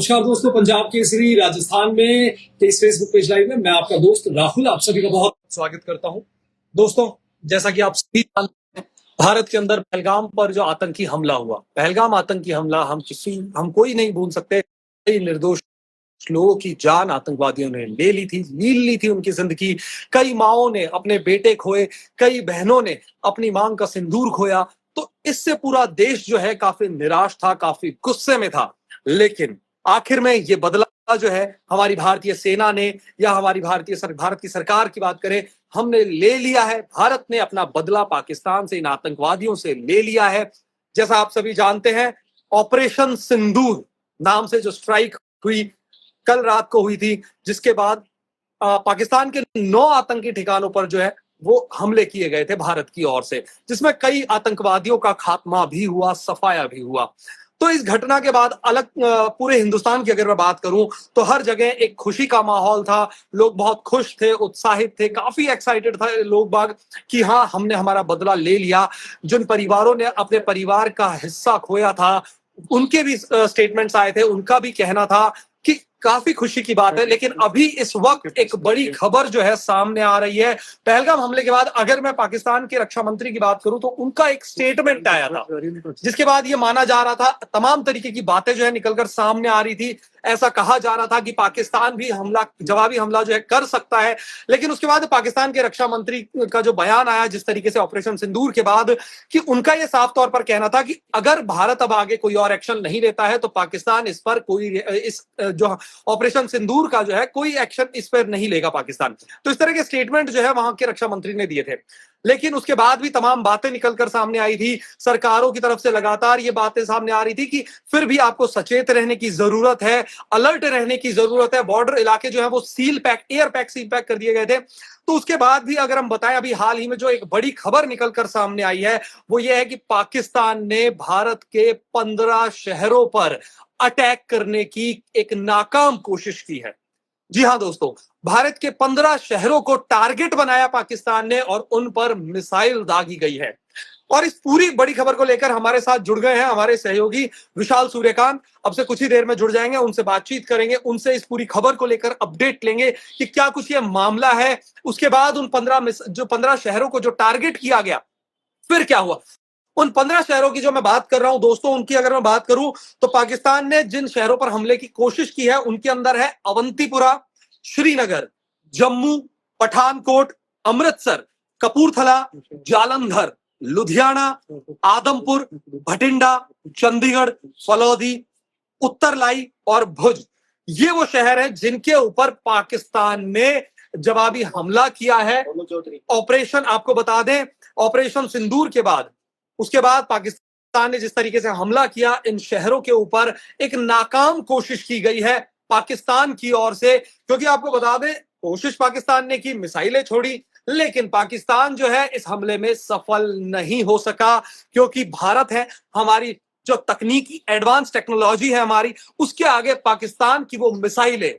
नमस्कार दोस्तों, पंजाब केसरी राजस्थान में के इस फेसबुक पेज लाइव में मैं आपका दोस्त राहुल आप सभी का बहुत स्वागत करता हूं। दोस्तों, जैसा कि आप सभी जानते हैं, भारत के अंदर पहलगाम पर जो आतंकी हमला हुआ, पहलगाम आतंकी हमला हम कोई नहीं भूल सकते। कई निर्दोष लोगों की जान आतंकवादियों ने ले ली थी, लील ली थी उनकी जिंदगी। कई माओं ने अपने बेटे खोए, कई बहनों ने अपनी मांग का सिंदूर खोया। तो इससे पूरा देश जो है काफी निराश था, काफी गुस्से में था। लेकिन आखिर में ये बदला जो है हमारी भारतीय सेना ने या हमारी भारत की सरकार की बात करें, हमने ले लिया है। भारत ने अपना बदला पाकिस्तान से, इन आतंकवादियों से ले लिया है। जैसा आप सभी जानते हैं, ऑपरेशन सिंदूर नाम से जो स्ट्राइक हुई, कल रात को हुई थी, जिसके बाद पाकिस्तान के 9 आतंकी ठिकानों पर जो है वो हमले किए गए थे भारत की ओर से, जिसमें कई आतंकवादियों का खात्मा भी हुआ, सफाया भी हुआ। तो इस घटना के बाद पूरे हिंदुस्तान की अगर मैं बात करूं तो हर जगह एक खुशी का माहौल था। लोग बहुत खुश थे, उत्साहित थे, काफी एक्साइटेड थे लोग बाग कि हाँ, हमने हमारा बदला ले लिया। जिन परिवारों ने अपने परिवार का हिस्सा खोया था, उनके भी स्टेटमेंट्स आए थे, उनका भी कहना था कि काफी खुशी की बात है। लेकिन अभी इस वक्त एक बड़ी खबर जो है सामने आ रही है। पहलगाम हमले के बाद अगर मैं पाकिस्तान के रक्षा मंत्री की बात करूं तो उनका एक स्टेटमेंट आया था, जिसके बाद ये माना जा रहा था, तमाम तरीके की बातें जो है निकलकर सामने आ रही थी। ऐसा कहा जा रहा था कि पाकिस्तान भी जवाबी हमला जो है कर सकता है। लेकिन उसके बाद पाकिस्तान के रक्षा मंत्री का जो बयान आया जिस तरीके से ऑपरेशन सिंदूर के बाद, कि उनका यह साफ तौर पर कहना था कि अगर भारत अब आगे कोई और एक्शन नहीं लेता है तो पाकिस्तान इस पर जो ऑपरेशन सिंदूर का जो है कोई एक्शन इस पर नहीं लेगा पाकिस्तान। तो इस तरह के स्टेटमेंट जो है वहां के रक्षा मंत्री ने दिए थे। लेकिन उसके बाद भी तमाम बातें निकलकर सामने आई थी। सरकारों की तरफ से लगातार ये बातें सामने आ रही थी कि फिर भी आपको सचेत रहने की जरूरत है, अलर्ट रहने की जरूरत है। बॉर्डर इलाके जो है वो सील पैक कर दिए गए थे। तो उसके बाद भी अगर हम बताएं, अभी हाल ही में जो एक बड़ी खबर निकलकर सामने आई है वो ये है कि पाकिस्तान ने भारत के 15 शहरों पर अटैक करने की एक नाकाम कोशिश की है। जी हां दोस्तों, भारत के 15 शहरों को टारगेट बनाया पाकिस्तान ने और उन पर मिसाइल दागी गई है। और इस पूरी बड़ी खबर को लेकर हमारे साथ जुड़ गए हैं हमारे सहयोगी विशाल सूर्यकांत। अब से कुछ ही देर में जुड़ जाएंगे, उनसे बातचीत करेंगे, उनसे इस पूरी खबर को लेकर अपडेट लेंगे कि क्या कुछ ये मामला है। उसके बाद उन 15 शहरों को जो टारगेट किया गया, फिर क्या हुआ। उन 15 शहरों की जो मैं बात कर रहा हूं दोस्तों, उनकी अगर मैं बात करूं तो पाकिस्तान ने जिन शहरों पर हमले की कोशिश की है उनके अंदर है अवंतीपुरा, श्रीनगर, जम्मू, पठानकोट, अमृतसर, कपूरथला, जालंधर, लुधियाना, आदमपुर, भटिंडा, चंडीगढ़, फलौदी, उत्तरलाई और भुज। ये वो शहर है जिनके ऊपर पाकिस्तान ने जवाबी हमला किया है। ऑपरेशन, आपको बता दें, ऑपरेशन सिंदूर के बाद, उसके बाद पाकिस्तान ने जिस तरीके से हमला किया इन शहरों के ऊपर, एक नाकाम कोशिश की गई है पाकिस्तान की ओर से। क्योंकि आपको बता दें, कोशिश पाकिस्तान ने की, मिसाइलें छोड़ी, लेकिन पाकिस्तान जो है इस हमले में सफल नहीं हो सका। क्योंकि भारत है, हमारी जो तकनीकी एडवांस टेक्नोलॉजी है हमारी, उसके आगे पाकिस्तान की वो मिसाइलें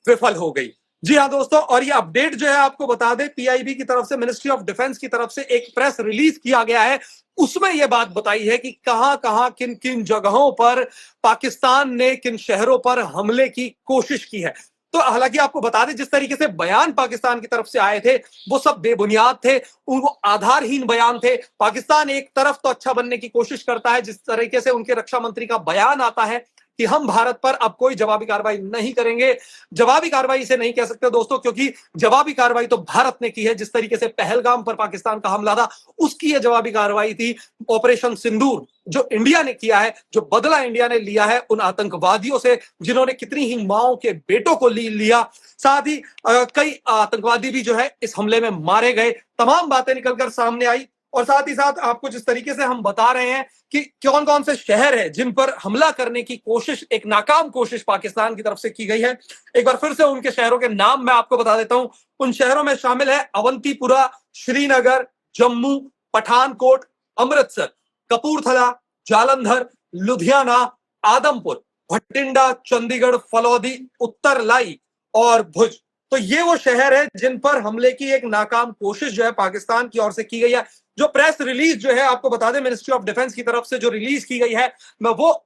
विफल हो गई। जी हाँ दोस्तों, और ये अपडेट जो है आपको बता दें, पीआईबी की तरफ से, मिनिस्ट्री ऑफ डिफेंस की तरफ से एक प्रेस रिलीज किया गया है। उसमें यह बात बताई है कि कहां कहां, किन किन जगहों पर पाकिस्तान ने किन शहरों पर हमले की कोशिश की है। तो हालांकि आपको बता दें, जिस तरीके से बयान पाकिस्तान की तरफ से आए थे वो सब बेबुनियाद थे, वो आधारहीन बयान थे। पाकिस्तान एक तरफ तो अच्छा बनने की कोशिश करता है, जिस तरीके से उनके रक्षा मंत्री का बयान आता है कि हम भारत पर अब कोई जवाबी कार्रवाई नहीं करेंगे। जवाबी कार्रवाई इसे नहीं कह सकते दोस्तों, क्योंकि जवाबी कार्रवाई तो भारत ने की है। जिस तरीके से पहलगाम पर पाकिस्तान का हमला था, उसकी यह जवाबी कार्रवाई थी। ऑपरेशन सिंदूर जो इंडिया ने किया है, जो बदला इंडिया ने लिया है उन आतंकवादियों से जिन्होंने कितनी ही माओं के बेटों को लिया। साथ ही कई आतंकवादी भी जो है इस हमले में मारे गए। तमाम बातें निकलकर सामने आई। और साथ ही साथ आपको जिस तरीके से हम बता रहे हैं कि कौन कौन से शहर हैं जिन पर हमला करने की कोशिश, एक नाकाम कोशिश पाकिस्तान की तरफ से की गई है, एक बार फिर से उनके शहरों के नाम मैं आपको बता देता हूं। उन शहरों में शामिल है अवंतीपुरा, श्रीनगर, जम्मू, पठानकोट, अमृतसर, कपूरथला, जालंधर, लुधियाना, आदमपुर, भटिंडा, चंडीगढ़, फलौदी, उत्तरलाई और भुज। तो ये वो शहर है जिन पर हमले की एक नाकाम कोशिश जो है पाकिस्तान की ओर से की गई है। जो प्रेस रिलीज जो है आपको बता दें, मिनिस्ट्री ऑफ डिफेंस की तरफ से जो रिलीज की गई है, मैं वो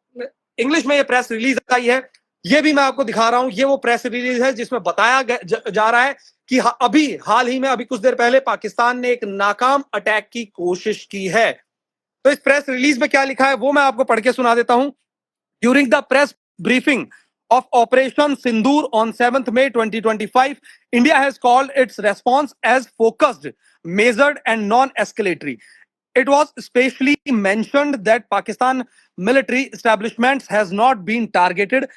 इंग्लिश में ये प्रेस रिलीज आई है। ये भी मैं आपको दिखा रहा हूं, ये वो प्रेस रिलीज है जिसमें बताया जा रहा है कि अभी हाल ही में, अभी कुछ देर पहले पाकिस्तान ने एक नाकाम अटैक की कोशिश की है। तो इस प्रेस रिलीज में क्या लिखा है वो मैं आपको पढ़ के सुना देता हूं। During the press briefing of Operation Sindoor on 7th May 2025, India has called its response as focused, measured, and non-escalatory. It was specially mentioned that Pakistan military establishments has not been targeted.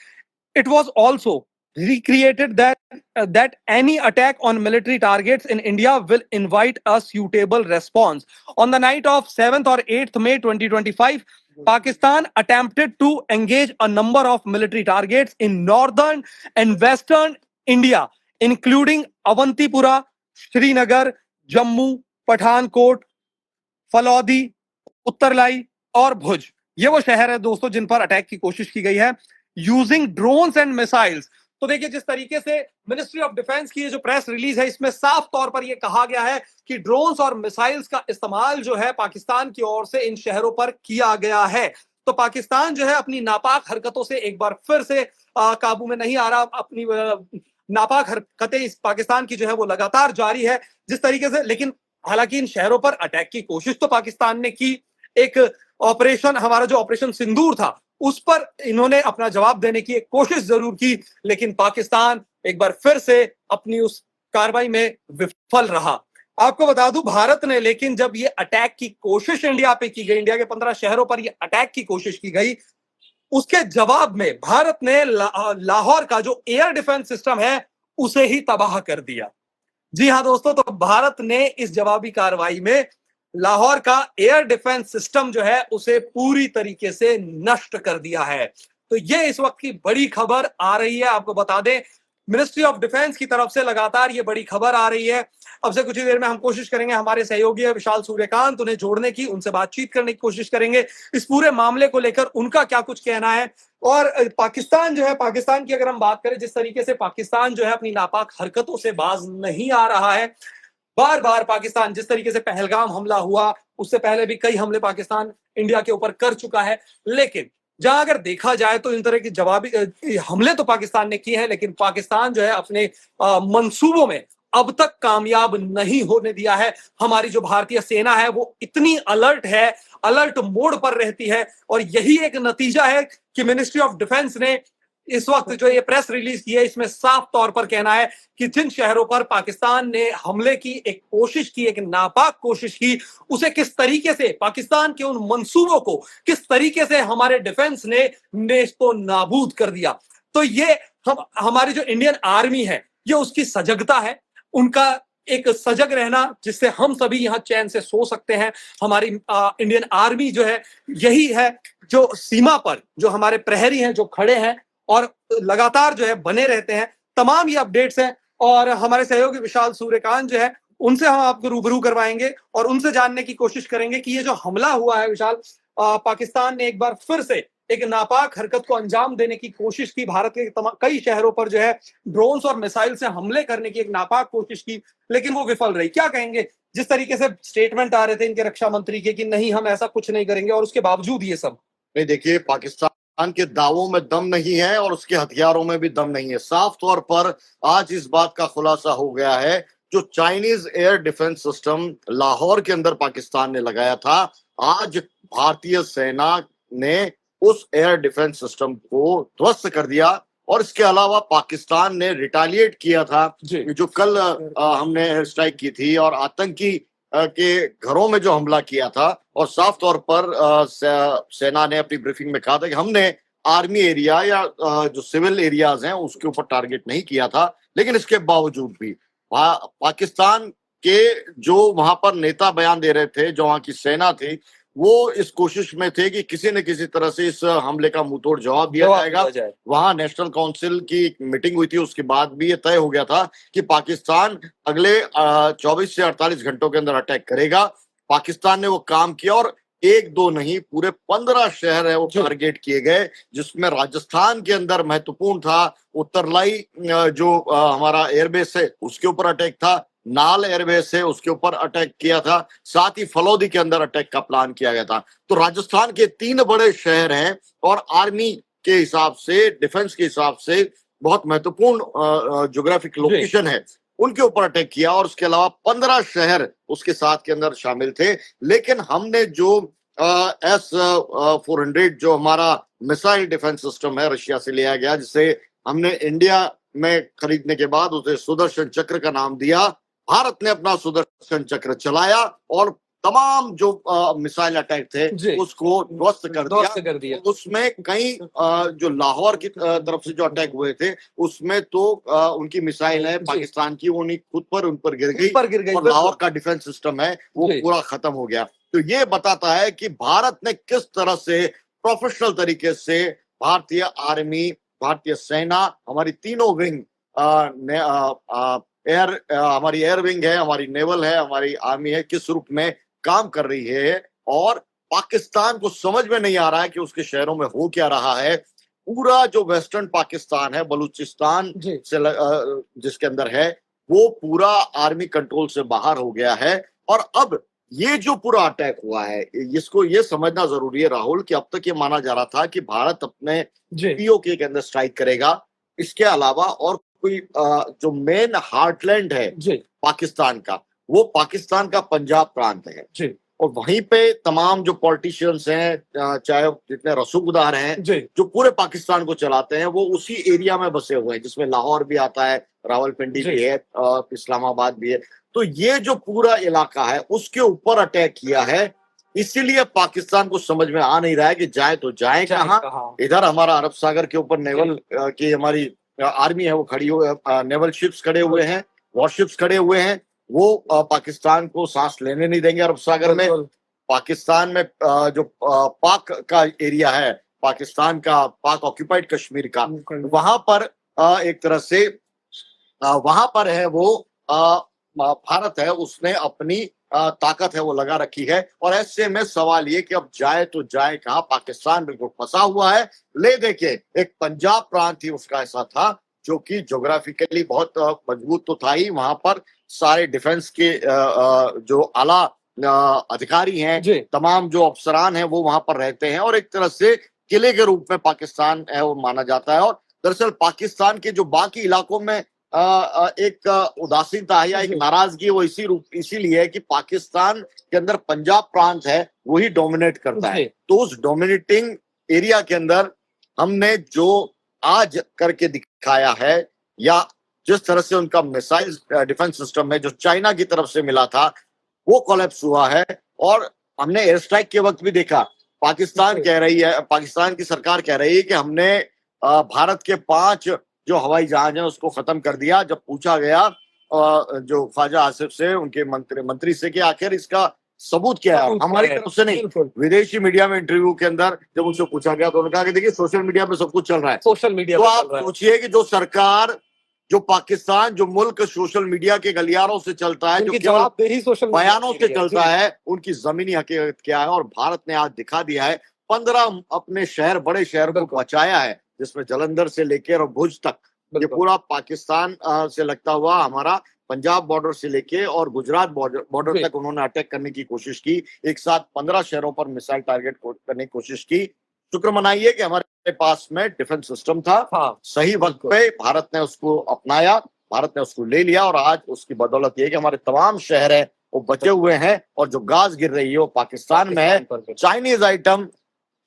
It was also recreated that any attack on military targets in India will invite a suitable response. On the night of 7th or 8th May 2025, Pakistan attempted to engage a number of military targets in northern and western India, including Avantipura, Srinagar, Jammu, Pathankot, Phalodi, Uttarlai और भुज। ये वो शहर है दोस्तों जिन पर attack की कोशिश की गई है यूजिंग ड्रोन्स एंड मिसाइल्स। तो देखिए जिस तरीके से मिनिस्ट्री ऑफ डिफेंस की ये जो प्रेस रिलीज है इसमें साफ तौर पर यह कहा गया है कि ड्रोन्स और मिसाइल्स का इस्तेमाल जो है पाकिस्तान की ओर से इन शहरों पर किया गया है। तो पाकिस्तान जो है अपनी नापाक हरकतों से एक बार फिर से काबू में नहीं आ रहा। अपनी नापाक हरकतें इस पाकिस्तान की जो है वो लगातार जारी है जिस तरीके से। लेकिन हालांकि इन शहरों पर अटैक की कोशिश तो पाकिस्तान ने की। एक ऑपरेशन, हमारा जो ऑपरेशन सिंदूर था, उस पर इन्होंने अपना जवाब देने की एक कोशिश जरूर की, लेकिन पाकिस्तान एक बार फिर से अपनी उस कार्रवाई में विफल रहा। आपको बता दूं भारत ने, लेकिन जब ये अटैक की कोशिश इंडिया पे की गई, इंडिया के 15 शहरों पर ये अटैक की कोशिश की गई, उसके जवाब में भारत ने लाहौर का जो एयर डिफेंस सिस्टम है उसे ही तबाह कर दिया। जी हां दोस्तों, तो भारत ने इस जवाबी कार्रवाई में लाहौर का एयर डिफेंस सिस्टम जो है उसे पूरी तरीके से नष्ट कर दिया है। तो ये इस वक्त की बड़ी खबर आ रही है। आपको बता दें मिनिस्ट्री ऑफ डिफेंस की तरफ से लगातार ये बड़ी खबर आ रही है। अब से कुछ ही देर में हम कोशिश करेंगे, हमारे सहयोगी है विशाल सूर्यकांत, उन्हें जोड़ने की, उनसे बातचीत करने की कोशिश करेंगे इस पूरे मामले को लेकर उनका क्या कुछ कहना है। और पाकिस्तान जो है, पाकिस्तान की अगर हम बात करें, जिस तरीके से पाकिस्तान जो है अपनी नापाक हरकतों से बाज नहीं आ रहा है। बार बार पाकिस्तान, जिस तरीके से पहलगाम हमला हुआ, उससे पहले भी कई हमले पाकिस्तान इंडिया के ऊपर कर चुका है। लेकिन जहां अगर देखा जाए तो इन तरह की जवाबी हमले तो पाकिस्तान ने किए हैं, लेकिन पाकिस्तान जो है अपने मंसूबों में अब तक कामयाब नहीं होने दिया है। हमारी जो भारतीय सेना है वो इतनी अलर्ट है, अलर्ट मोड पर रहती है, और यही एक नतीजा है कि मिनिस्ट्री ऑफ डिफेंस ने इस वक्त जो ये प्रेस रिलीज की है इसमें साफ तौर पर कहना है कि जिन शहरों पर पाकिस्तान ने हमले की एक कोशिश की, एक नापाक कोशिश की, उसे किस तरीके से, पाकिस्तान के उन मंसूबों को किस तरीके से हमारे डिफेंस ने नेस्तो नाबूद कर दिया। तो ये हमारी जो इंडियन आर्मी है ये उसकी सजगता है, उनका एक सजग रहना जिससे हम सभी यहां चैन से सो सकते हैं। हमारी इंडियन आर्मी जो है यही है जो सीमा पर जो हमारे प्रहरी हैं जो खड़े हैं और लगातार जो है बने रहते हैं। तमाम ये अपडेट्स हैं और हमारे सहयोगी विशाल सूर्यकांत जो है उनसे हम आपको रूबरू करवाएंगे और उनसे जानने की कोशिश करेंगे कि ये जो हमला हुआ है विशाल, पाकिस्तान ने एक बार फिर से एक नापाक हरकत को अंजाम देने की कोशिश की। भारत के कई शहरों पर जो है ड्रोन्स और मिसाइल से हमले करने की एक नापाक कोशिश की, लेकिन वो विफल रही। क्या कहेंगे, जिस तरीके से स्टेटमेंट आ रहे थे इनके रक्षा मंत्री के कि नहीं हम ऐसा कुछ नहीं करेंगे, और उसके बावजूद ये सब। नहीं, देखिए, पाकिस्तान के दावों में दम नहीं है और उसके हथियारों में भी दम नहीं है। साफ तौर पर आज इस बात का खुलासा हो गया है, जो Chinese air defence system Lahore के अंदर पाकिस्तान ने लगाया था, आज भारतीय सेना ने उस एयर डिफेंस सिस्टम को ध्वस्त कर दिया। और इसके अलावा पाकिस्तान ने रिटालिएट किया था, जो कल हमने एयर स्ट्राइक की थी और आतंकी के घरों में जो हमला किया था। और साफ तौर पर सेना ने अपनी ब्रीफिंग में कहा था कि हमने आर्मी एरिया या जो सिविल एरियाज हैं उसके ऊपर टारगेट नहीं किया था। लेकिन इसके बावजूद भी पाकिस्तान के जो वहां पर नेता बयान दे रहे थे, जो वहां की सेना थी, वो इस कोशिश में थे कि किसी न किसी तरह से इस हमले का मुंहतोड़ जवाब दिया जाएगा। वहां नेशनल काउंसिल की एक मीटिंग हुई थी, उसके बाद भी ये तय हो गया था कि पाकिस्तान अगले 24 से 48 घंटों के अंदर अटैक करेगा। पाकिस्तान ने वो काम किया और एक दो नहीं, पूरे 15 शहर है वो टारगेट किए गए, जिसमें राजस्थान के अंदर महत्वपूर्ण था उत्तरलाई, जो हमारा एयरबेस है उसके ऊपर अटैक था, नाल एयरबेस है उसके ऊपर अटैक किया था, साथ ही फलौदी के अंदर अटैक का प्लान किया गया था। तो राजस्थान के 3 बड़े शहर हैं और आर्मी के हिसाब से, डिफेंस के हिसाब से बहुत महत्वपूर्ण ज्योग्राफिक लोकेशन है, उनके ऊपर अटैक किया। और उसके अलावा 15 शहर उसके साथ के अंदर शामिल थे। लेकिन हमने जो S-400 जो हमारा मिसाइल डिफेंस सिस्टम है, रशिया से लिया गया, जिसे हमने इंडिया में खरीदने के बाद उसे सुदर्शन चक्र का नाम दिया। भारत ने अपना सुदर्शन चक्र चलाया और तमाम जो मिसाइल अटैक जी। थे उसको ध्वस्त ध्वस्त कर दिया। उसमें कई जो लाहौर की तरफ से जो अटैक हुए थे उसमें तो उनकी मिसाइल है जी। पाकिस्तान की, वो नहीं खुद पर उन पर गिर गई ऊपर गिर गई, और लाहौर का डिफेंस सिस्टम है वो जी। पूरा खत्म हो गया। तो ये बताता है कि भारत ने किस तरह से प्रोफेशनल तरीके से भारतीय आर्मी, भारतीय सेना, हमारी तीनों विंग, हमारी एयर विंग है, हमारी नेवल है, हमारी आर्मी है, किस रूप में काम कर रही है। और पाकिस्तान को समझ में नहीं आ रहा है कि उसके शहरों में हो क्या रहा है। पूरा जो वेस्टर्न पाकिस्तान है, बलूचिस्तान जी। से जिसके अंदर है, वो पूरा आर्मी कंट्रोल से बाहर हो गया है। और अब ये जो पूरा अटैक हुआ है, इसको ये समझना जरूरी है राहुल, कि अब तक ये माना जा रहा था कि भारत अपने जी। पीओके के अंदर स्ट्राइक करेगा। इसके अलावा और कोई जो मेन हार्टलैंड है जी। पाकिस्तान का, वो पाकिस्तान का पंजाब प्रांत है। जी। और वहीं पे तमाम जो पॉलिटिशियंस हैं, चाहे जितने रसूखदार हैं, जी। जो पूरे पाकिस्तान को चलाते हैं, वो उसी एरिया में बसे हुए हैं, जिसमें लाहौर भी आता है, रावलपिंडी जी। भी है, इस्लामाबाद भी है। तो ये जो पूरा इलाका है उसके ऊपर अटैक किया है। इसीलिए पाकिस्तान को समझ में आ नहीं रहा है कि जाए तो जाए कहाँ। इधर हमारा अरब सागर के ऊपर नेवल की हमारी आर्मी है, वो खड़ी हुई, नेवल शिप्स खड़े हुए हैं, वॉरशिप्स खड़े हुए हैं, वो पाकिस्तान को सांस लेने नहीं देंगे अरब सागर में। पाकिस्तान में जो पाक का एरिया है, पाकिस्तान का पाक ऑक्यूपाइड कश्मीर का, वहां पर एक तरह से वहां पर है वो भारत है, उसने अपनी ताकत है वो लगा रखी है। और ऐसे में सवाल ये कि अब जाए तो जाए कहाँ। पाकिस्तान बिल्कुल फंसा हुआ है। ले देखिए, एक पंजाब प्रांत ही उसका ऐसा था जो कि ज्योग्राफिकली बहुत मजबूत तो था ही, वहां पर सारे डिफेंस के जो आला अधिकारी हैं, तमाम जो अफसरान हैं, वो वहां पर रहते हैं और एक तरह से किले के रूप में पाकिस्तान है वो माना जाता है। और दरअसल पाकिस्तान के जो बाकी इलाकों में एक उदासीनता है या एक नाराजगी, वो इसीलिए है कि पाकिस्तान के अंदर पंजाब प्रांत है वही डोमिनेट करता है। तो उस डोमिनेटिंग एरिया के अंदर हमने जो आज करके दिखाया है, या जिस तरह से उनका मिसाइल डिफेंस सिस्टम है जो चाइना की तरफ से मिला था, वो कोलैप्स हुआ है। और हमने एयर स्ट्राइक के वक्त भी देखा, पाकिस्तान की सरकार कह रही है कि हमने भारत के 5 जो हवाई जहाज है उसको खत्म कर दिया। जब पूछा गया जो ख्वाजा आसिफ से, उनके मंत्री से, कि आखिर इसका सबूत क्या है, हमारी तरफ से नहीं, विदेशी मीडिया में इंटरव्यू के अंदर जब उनसे पूछा गया तो उन्होंने कहा कि देखिए सोशल मीडिया पे सब कुछ चल रहा है। सोशल मीडिया तो आप सोचिए कि जो सरकार, जो पाकिस्तान, जो मुल्क सोशल मीडिया के गलियारों से चलता है, जो जवाबदेही सोशल बयानों से चलता है, उनकी जमीनी हकीकत क्या है। और भारत ने आज दिखा दिया है, 15 अपने शहर, बड़े शहर को बचाया है, जिसमें जलंधर से लेकर और भुज तक, ये पूरा पाकिस्तान से लगता हुआ हमारा पंजाब बॉर्डर से लेके और गुजरात बॉर्डर तक उन्होंने अटैक करने की कोशिश की। एक साथ 15 शहरों पर मिसाइल टारगेट करने की कोशिश की। शुक्र मनाइए कि हमारे पास में डिफेंस सिस्टम था। सही वक्त पे भारत ने उसको अपनाया, भारत ने उसको ले लिया, और आज उसकी बदौलत ये कि हमारे तमाम शहर है वो बचे हुए हैं। और जो गाज गिर रही है वो पाकिस्तान में है। चाइनीज आइटम,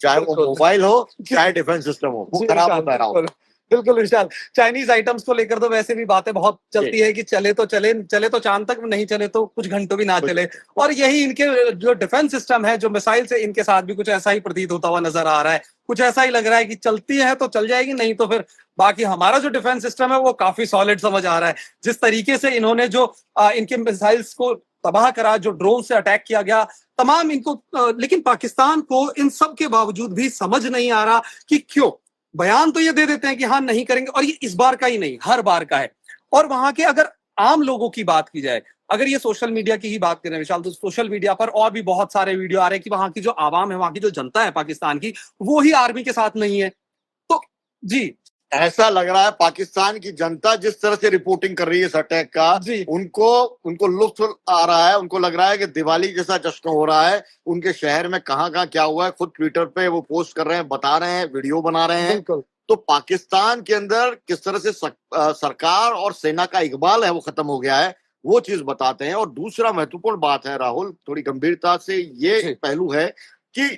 चाहे वो मोबाइल हो, चाहे डिफेंस सिस्टम हो, वो खराब होता रहा हो। बिल्कुल विशाल, चाइनीज आइटम्स को लेकर तो वैसे भी बातें बहुत चलती है कि चले तो चांद तक, नहीं चले तो कुछ घंटों भी ना चले। और यही इनके जो डिफेंस सिस्टम है, जो मिसाइल से, इनके साथ भी कुछ ऐसा ही प्रतीत होता हुआ नजर आ रहा है। कुछ ऐसा ही लग रहा है कि चलती है तो चल जाएगी, नहीं तो फिर बाकी हमारा जो डिफेंस सिस्टम है वो काफी सॉलिड समझ आ रहा है। जिस तरीके से इन्होंने जो इनके मिसाइल्स को तबाह करा, जो ड्रोन से अटैक किया गया, तमाम इनको, लेकिन पाकिस्तान को इन सब के बावजूद भी समझ नहीं आ रहा कि क्यों। बयान तो ये दे देते हैं कि हाँ नहीं करेंगे, और ये इस बार का ही नहीं, हर बार का है। और वहां के अगर आम लोगों की बात की जाए, अगर ये सोशल मीडिया की ही बात करें विशाल, तो सोशल मीडिया पर और भी बहुत सारे वीडियो आ रहे हैं कि वहां की जो आवाम है, वहां की जो जनता है पाकिस्तान की, वो ही आर्मी के साथ नहीं है। तो जी, ऐसा लग रहा है पाकिस्तान की जनता जिस तरह से रिपोर्टिंग कर रही है इस अटैक का, जी उनको उनको लुत्फ आ रहा है, उनको लग रहा है कि दिवाली जैसा जश्न हो रहा है। उनके शहर में कहाँ कहाँ क्या हुआ है खुद ट्विटर पे वो पोस्ट कर रहे हैं, बता रहे हैं, वीडियो बना रहे हैं। बिल्कुल तो पाकिस्तान के अंदर किस तरह से सरकार और सेना का इकबाल है वो खत्म हो गया है, वो चीज बताते हैं। और दूसरा महत्वपूर्ण बात है राहुल, थोड़ी गंभीरता से ये जी पहलू है कि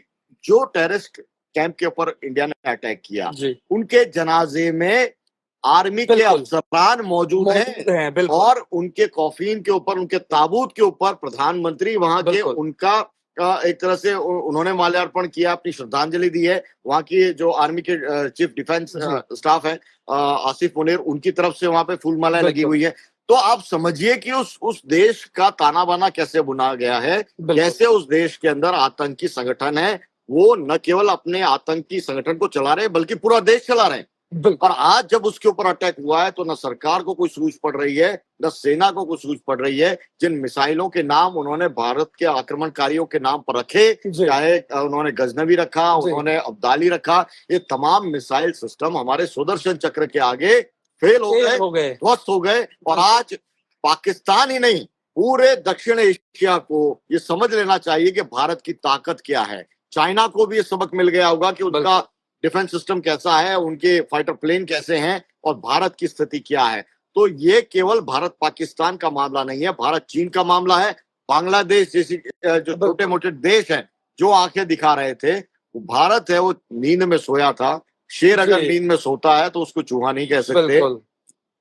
जो टेररिस्ट कैंप के ऊपर इंडिया ने अटैक किया, जी उनके जनाजे में आर्मी के बिल्कुल अफसरान मौजूद हैं मौजूद हैं बिल्कुल और उनके कॉफिन के ऊपर, उनके ताबूत के ऊपर प्रधानमंत्री वहां के बिल्कुल उनका एक तरह से उन्होंने माल्यार्पण किया, अपनी श्रद्धांजलि दी है। वहां की जो आर्मी के चीफ डिफेंस जी स्टाफ है आसिफ मुनीर, उनकी तरफ से वहां पे फूल मालाएं लगी बिल्कुल हुई है। तो आप समझिए कि उस देश का ताना बाना कैसे बुना गया है, बिल्कुल कैसे उस देश के अंदर आतंकी संगठन है, वो न केवल अपने आतंकी संगठन को चला रहे हैं बल्कि पूरा देश चला रहे हैं। बिल्कुल और आज जब उसके ऊपर अटैक हुआ है तो न सरकार को कोई सूझ पड़ रही है, न सेना को कोई सूझ पड़ रही है। जिन मिसाइलों के नाम उन्होंने भारत के आक्रमणकारियों के नाम पर रखे, जी चाहे उन्होंने गजनवी रखा, जी उन्होंने अब्दाली रखा, ये तमाम मिसाइल सिस्टम हमारे सुदर्शन चक्र के आगे फेल हो फेल गए, हो गए ध्वस्त हो गए। और आज पाकिस्तान ही नहीं, पूरे दक्षिण एशिया को ये समझ लेना चाहिए कि भारत की ताकत क्या है। चाइना को भी ये सबक मिल गया होगा कि उनका बिल्कुल डिफेंस सिस्टम कैसा है, उनके फाइटर प्लेन कैसे हैं और भारत की स्थिति क्या है। तो ये केवल भारत पाकिस्तान का मामला नहीं है, भारत चीन का मामला है। बांग्लादेश जैसी जो छोटे बिल्कुल मोटे देश हैं जो आंखें दिखा रहे थे, वो भारत है वो नींद में सोया था। शेर अगर जी नींद में सोता है तो उसको चूहा नहीं कह सकते। बिल्कुल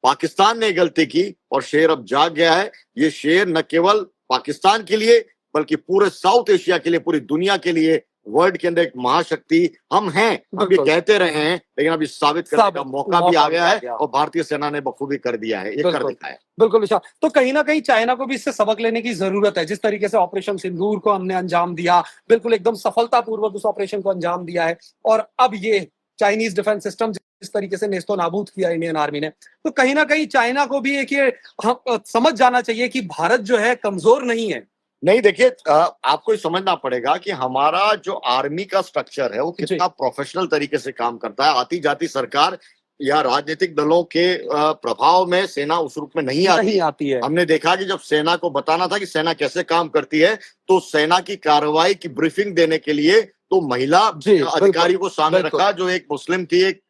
पाकिस्तान ने गलती की और शेर अब जाग गया है। ये शेर न केवल पाकिस्तान के लिए बल्कि पूरे साउथ एशिया के लिए, पूरी दुनिया के लिए, वर्ल्ड के अंदर एक महाशक्ति हम हैं। हम ये बिल्कुल कहते रहे हैं लेकिन अभी साबित करने का साबित मौका भी मौका आ भी गया आ है गया और भारतीय सेना ने बखूबी कर दिया है, ये कर बिल्कुल दिखाया। बिल्कुल विशाल। तो कहीं ना कहीं चाइना को भी इससे सबक लेने की जरूरत है। जिस तरीके से ऑपरेशन सिंदूर को हमने अंजाम दिया, बिल्कुल एकदम सफलतापूर्वक उस ऑपरेशन को अंजाम दिया है, और अब ये चाइनीज डिफेंस सिस्टम जिस तरीके से नेस्तो नाबूद किया इंडियन आर्मी ने, तो कहीं ना कहीं चाइना को भी एक ये समझ जाना चाहिए कि भारत जो है कमजोर नहीं है। नहीं देखिए, आपको ये समझना पड़ेगा कि हमारा जो आर्मी का स्ट्रक्चर है वो जी कितना प्रोफेशनल तरीके से काम करता है। आती जाती सरकार या राजनीतिक दलों के प्रभाव में सेना उस रूप में नहीं आती। नहीं आती है हमने देखा कि जब सेना को बताना था कि सेना कैसे काम करती है, तो सेना की कार्रवाई की ब्रीफिंग देने के लिए तो महिला जी बिल्कुल अधिकारी को सामने बिल्कुल रखा, जो एक मुस्लिम थी, एक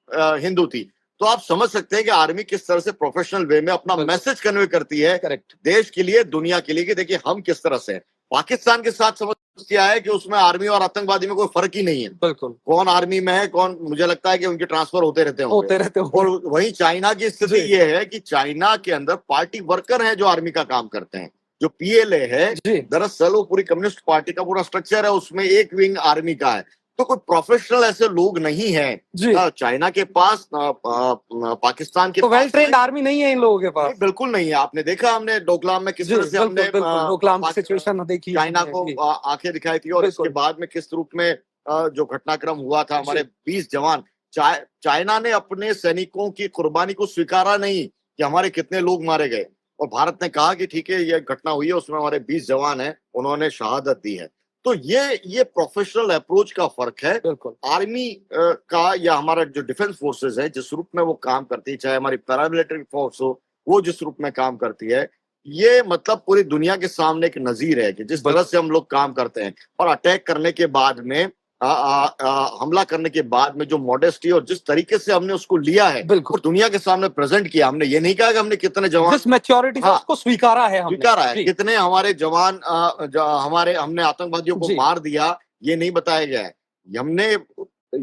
हिंदू थी। तो आप समझ सकते हैं कि आर्मी किस तरह से प्रोफेशनल वे में अपना बिल्कुल मैसेज कन्वे करती है करेक्ट देश के लिए, दुनिया के लिए, कि देखिए हम किस तरह से हैं। पाकिस्तान के साथ समस्या है कि उसमें आर्मी और आतंकवादी में कोई फर्क ही नहीं है। बिल्कुल कौन आर्मी में है, कौन, मुझे लगता है कि उनके ट्रांसफर होते रहते होंगे। होते रहते और होंगे वहीं चाइना की स्थिति जी ये है कि चाइना के अंदर पार्टी वर्कर हैं जो आर्मी का काम करते हैं। जो पीएलए है, जी दरअसल वो पूरी कम्युनिस्ट पार्टी का पूरा स्ट्रक्चर है, उसमें एक विंग आर्मी का है। तो कोई प्रोफेशनल ऐसे लोग नहीं है जी। चाइना के पास, पाकिस्तान के तो वेल पास ट्रेन्ड आर्मी नहीं है इन लोगों के पास। नहीं, बिल्कुल नहीं है। आपने देखा, हमने डोकलाम में किस जी तरह से हमने बिल्कुल बिल्कुल डोकलाम की सिचुएशन देखी है चाइना हमने, को जी आंखें दिखाई थी। और इसके बिल्कुल बाद में किस रूप में जो घटनाक्रम हुआ था, हमारे जी 20 जवान, चाइना ने अपने सैनिकों की कुर्बानी को स्वीकारा नहीं कि हमारे कितने लोग मारे गए, और भारत ने कहा कि ठीक है ये घटना हुई है, उसमें हमारे 20 जवान हैं, उन्होंने शहादत दी है। तो ये प्रोफेशनल अप्रोच का फर्क है। बिल्कुल आर्मी का या हमारा जो डिफेंस फोर्सेस है, जिस रूप में वो काम करती है, चाहे हमारी पैरामिलिट्री फोर्स हो, वो जिस रूप में काम करती है, ये मतलब पूरी दुनिया के सामने एक नजीर है कि जिस तरह बिल्कुल से हम लोग काम करते हैं। और अटैक करने के बाद में हमला करने के बाद में जो मॉडेस्टी और जिस तरीके से हमने उसको लिया है बिल्कुल और दुनिया के सामने प्रेजेंट किया, हमने ये नहीं कहा कि हमने कितने जवान, जिस मैच्योरिटी से हाँ, उसको स्वीकारा है हमने स्वीकारा है, जी कितने हमारे जवान हमने आतंकवादियों को जी मार दिया, ये नहीं बताया गया है। हमने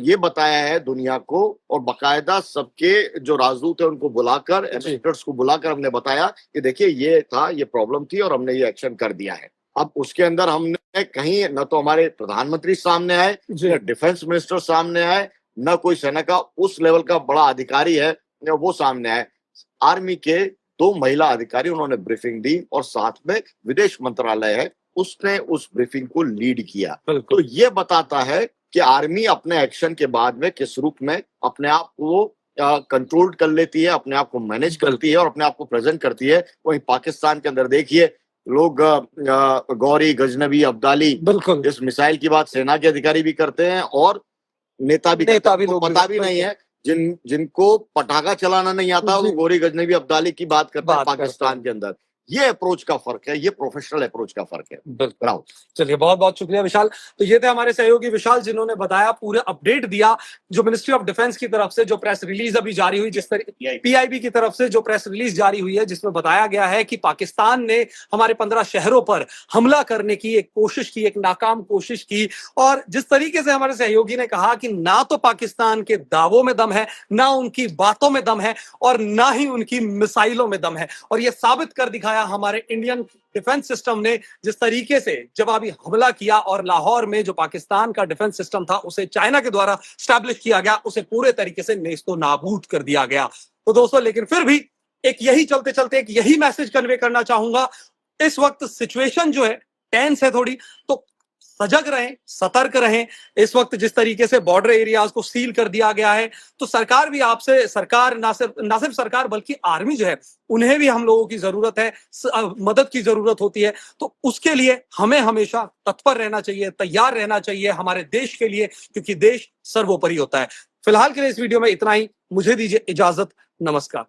ये बताया है दुनिया को, और बकायदा सबके जो राजदूत है उनको बुलाकर, जी एम्बेसडर्स को बुलाकर हमने बताया कि देखिए ये था, ये प्रॉब्लम थी और हमने ये एक्शन कर दिया है। अब उसके अंदर हमने कहीं न तो हमारे प्रधानमंत्री सामने आए, जी न डिफेंस मिनिस्टर सामने आए, न कोई सेना का उस लेवल का बड़ा अधिकारी है वो सामने आए। आर्मी के 2 महिला अधिकारी, उन्होंने ब्रीफिंग दी, और साथ में विदेश मंत्रालय है, उसने उस ब्रीफिंग को लीड किया। तो बिल्कुल ये बताता है कि आर्मी अपने एक्शन के बाद में किस रूप में अपने आप को कंट्रोल कर लेती है, अपने आप को मैनेज करती है और अपने आप को प्रेजेंट करती है। वहीं पाकिस्तान के अंदर देखिए, लोग गौरी, गजनवी, अब्दाली, बिल्कुल इस मिसाइल की बात सेना के अधिकारी भी करते हैं और नेता भी करते नेता हैं, भी उनको लोग पता भी नहीं है जिनको पटाखा चलाना नहीं आता वो जी। गोरी गजनबी अब्दाली की बात करता है बात करते पाकिस्तान हैं। के अंदर। ये अप्रोच का फर्क है, ये प्रोफेशनल अप्रोच का फर्क है। बिल्कुल। राहुल, चलिए, बहुत बहुत शुक्रिया विशाल। तो ये थे हमारे सहयोगी विशाल, जिन्होंने बताया, पूरे अपडेट दिया, जो मिनिस्ट्री ऑफ डिफेंस की तरफ से जो प्रेस रिलीज अभी जारी हुई, जिस तरह पीआईबी की तरफ से जो प्रेस रिलीज जारी हुई है, जिसमें बताया गया है कि पाकिस्तान ने हमारे 15 शहरों पर हमला करने की एक कोशिश की, एक नाकाम कोशिश की। और जिस तरीके से हमारे सहयोगी ने कहा कि ना तो पाकिस्तान के दावों में दम है, ना उनकी बातों में दम है, और ना ही उनकी मिसाइलों में दम है, और यह साबित कर दिखाया हमारे इंडियन डिफेंस सिस्टम ने, जिस तरीके से जवाबी हमला किया, और लाहौर में जो पाकिस्तान का डिफेंस सिस्टम था उसे चाइना के द्वारा स्टैब्लिश किया गया, उसे पूरे तरीके से नेस्तो नाबूद कर दिया गया। तो दोस्तों, लेकिन फिर भी एक यही चलते चलते एक यही मैसेज कन्वे करना चाहूंगा, इस वक्त सिचुएशन जो है टेंस है थोड़ी, तो सजग रहें, सतर्क रहें। इस वक्त जिस तरीके से बॉर्डर एरियाज को सील कर दिया गया है, तो सरकार भी आपसे, सरकार ना सिर्फ सरकार बल्कि आर्मी जो है, उन्हें भी हम लोगों की जरूरत है, मदद की जरूरत होती है। तो उसके लिए हमें हमेशा तत्पर रहना चाहिए, तैयार रहना चाहिए हमारे देश के लिए, क्योंकि देश सर्वोपरि होता है। फिलहाल के लिए इस वीडियो में इतना ही। मुझे दीजिए इजाजत। नमस्कार।